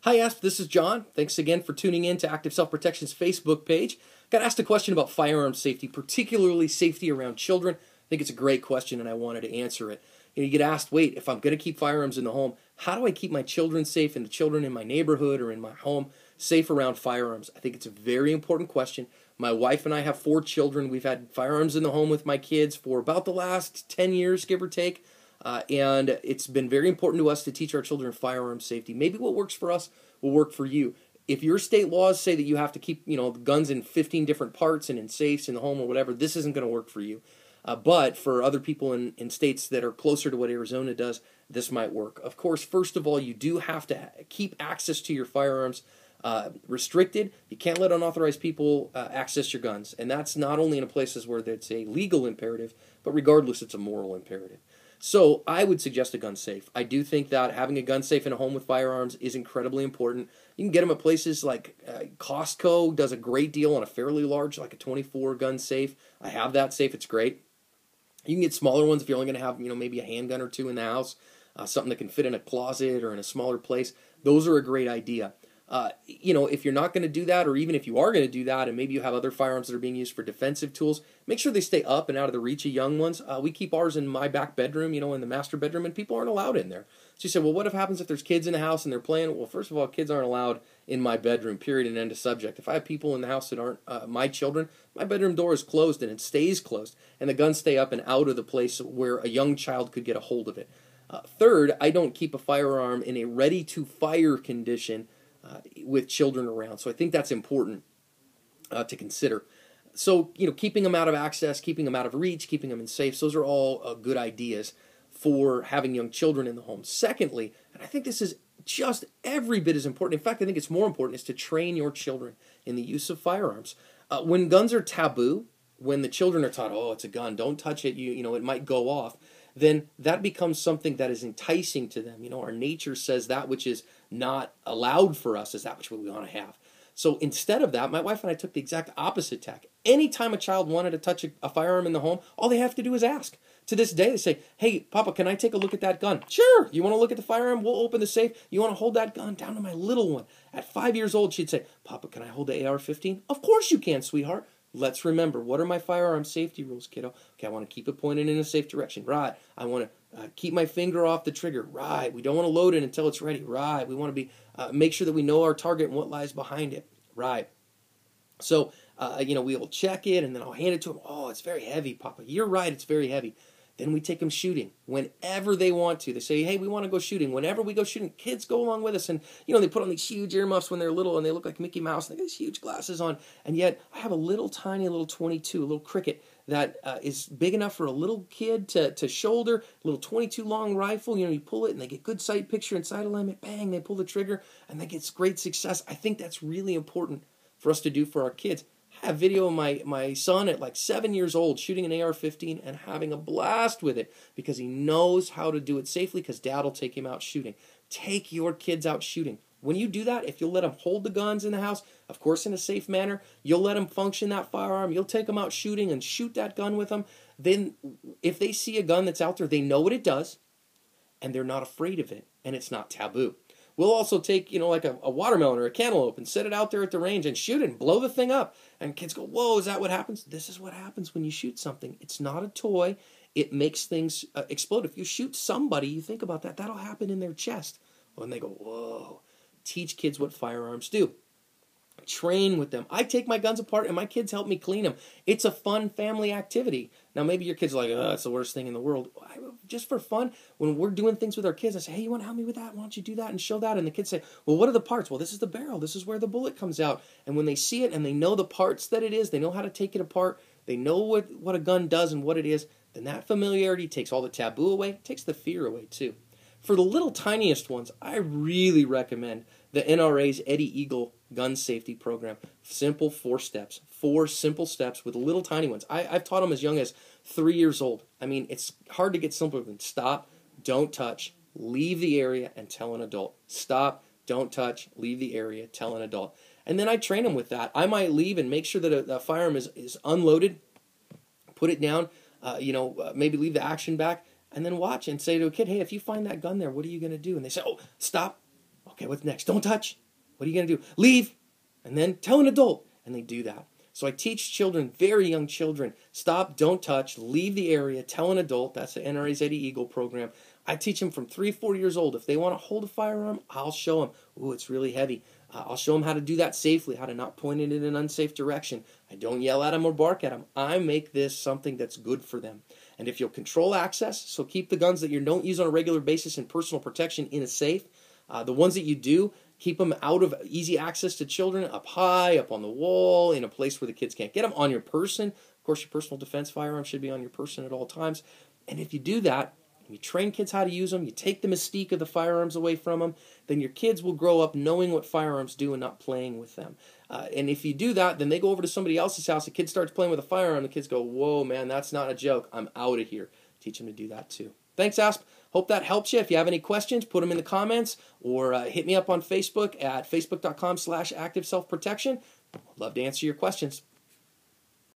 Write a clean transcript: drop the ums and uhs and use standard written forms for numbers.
Hi, Asp. This is John. Thanks again for tuning in to Active Self-Protection's Facebook page. Got asked a question about firearm safety, particularly safety around children. I think it's a great question, and I wanted to answer it. You get asked, wait, if I'm going to keep firearms in the home, how do I keep my children safe and the children in my neighborhood or in my home safe around firearms? I think it's a very important question. My wife and I have 4 children. We've had firearms in the home with my kids for about the last 10 years, give or take. And it's been very important to us to teach our children firearm safety. Maybe what works for us will work for you. If your state laws say that you have to keep, guns in 15 different parts and in safes in the home or whatever, this isn't going to work for you. But for other people in states that are closer to what Arizona does, this might work. Of course, first of all, you do have to keep access to your firearms restricted. You can't let unauthorized people access your guns. And that's not only in places where it's a legal imperative, but regardless, it's a moral imperative. So I would suggest a gun safe. I do think that having a gun safe in a home with firearms is incredibly important. You can get them at places like Costco does a great deal on a fairly large, like a 24 gun safe. I have that safe. It's great. You can get smaller ones if you're only going to have, maybe a handgun or 2 in the house, something that can fit in a closet or in a smaller place. Those are a great idea. If you're not going to do that, or even if you are going to do that, and maybe you have other firearms that are being used for defensive tools, make sure they stay up and out of the reach of young ones. We keep ours in my back bedroom, in the master bedroom, and people aren't allowed in there. So you say, well, what happens if there's kids in the house and they're playing? Well, first of all, kids aren't allowed in my bedroom, period, and end of subject. If I have people in the house that aren't my children, my bedroom door is closed and it stays closed, and the guns stay up and out of the place where a young child could get a hold of it. Third, I don't keep a firearm in a ready-to-fire condition with children around. So I think that's important to consider. So, keeping them out of access, keeping them out of reach, keeping them in safes, those are all good ideas for having young children in the home. Secondly, and I think this is just every bit as important, in fact, I think it's more important, is to train your children in the use of firearms. When guns are taboo, when the children are taught, oh, it's a gun, don't touch it, it might go off, then that becomes something that is enticing to them. Our nature says that which is not allowed for us is that which we want to have. So instead of that, my wife and I took the exact opposite tack. Anytime a child wanted to touch a firearm in the home, all they have to do is ask. To this day, they say, hey, Papa, can I take a look at that gun? Sure. You want to look at the firearm? We'll open the safe. You want to hold that gun? Down to my little one. At 5 years old, she'd say, Papa, can I hold the AR-15? Of course you can, sweetheart. Let's remember, what are my firearm safety rules, kiddo? Okay, I want to keep it pointed in a safe direction. Right. I want to keep my finger off the trigger. Right. We don't want to load it until it's ready. Right. We want to be make sure that we know our target and what lies behind it. Right. So, we will check it, and then I'll hand it to them. Oh, it's very heavy, Papa. You're right, it's very heavy. Then we take them shooting whenever they want to. They say, hey, we want to go shooting. Whenever we go shooting, kids go along with us. And, they put on these huge earmuffs when they're little, and they look like Mickey Mouse. And they got these huge glasses on. And yet I have a little tiny little 22, a little cricket that is big enough for a little kid to shoulder, a little 22 long rifle. You pull it, and they get good sight picture and sight alignment. Bang, they pull the trigger, and they get great success. I think that's really important for us to do for our kids. I have video of my son at like 7 years old shooting an AR-15 and having a blast with it because he knows how to do it safely because Dad will take him out shooting. Take your kids out shooting. When you do that, if you'll let them hold the guns in the house, of course in a safe manner, you'll let them function that firearm, you'll take them out shooting and shoot that gun with them, then if they see a gun that's out there, they know what it does, and they're not afraid of it, and it's not taboo. We'll also take, like a watermelon or a cantaloupe and set it out there at the range and shoot it and blow the thing up. And kids go, whoa, is that what happens? This is what happens when you shoot something. It's not a toy. It makes things explode. If you shoot somebody, you think about that, that'll happen in their chest. When they go, whoa. Teach kids what firearms do. Train with them. I take my guns apart and my kids help me clean them. It's a fun family activity. Now maybe your kids are like, oh, it's the worst thing in the world. Just for fun, when we're doing things with our kids, I say, hey, you want to help me with that? Why don't you do that and show that? And the kids say, well, what are the parts? Well, this is the barrel. This is where the bullet comes out. And when they see it and they know the parts that it is, they know how to take it apart, they know what a gun does and what it is, then that familiarity takes all the taboo away, takes the fear away too. For the little tiniest ones, I really recommend the NRA's Eddie Eagle gun safety program. Simple 4 steps. 4 simple steps with little tiny ones. I've taught them as young as 3 years old. I mean, it's hard to get simpler than stop, don't touch, leave the area, and tell an adult. Stop, don't touch, leave the area, tell an adult. And then I train them with that. I might leave and make sure that a firearm is unloaded, put it down, maybe leave the action back, and then watch and say to a kid, hey, if you find that gun there, what are you going to do? And they say, oh, stop. Okay, what's next? Don't touch. What are you going to do? Leave. And then tell an adult. And they do that. So I teach children, very young children, stop, don't touch, leave the area, tell an adult. That's the NRA's Eddie Eagle program. I teach them from 3, 4 years old. If they want to hold a firearm, I'll show them. Ooh, it's really heavy. I'll show them how to do that safely, how to not point it in an unsafe direction. I don't yell at them or bark at them. I make this something that's good for them. And if you'll control access, so keep the guns that you don't use on a regular basis in personal protection in a safe. The ones that you do, keep them out of easy access to children, up high, up on the wall, in a place where the kids can't get them, on your person. Of course, your personal defense firearm should be on your person at all times. And if you do that, you train kids how to use them, you take the mystique of the firearms away from them, then your kids will grow up knowing what firearms do and not playing with them. And if you do that, then they go over to somebody else's house, the kid starts playing with a firearm, the kids go, whoa, man, that's not a joke. I'm out of here. Teach them to do that too. Thanks, Asp. Hope that helps you. If you have any questions, put them in the comments or hit me up on Facebook at facebook.com/active self-protection. I'd love to answer your questions.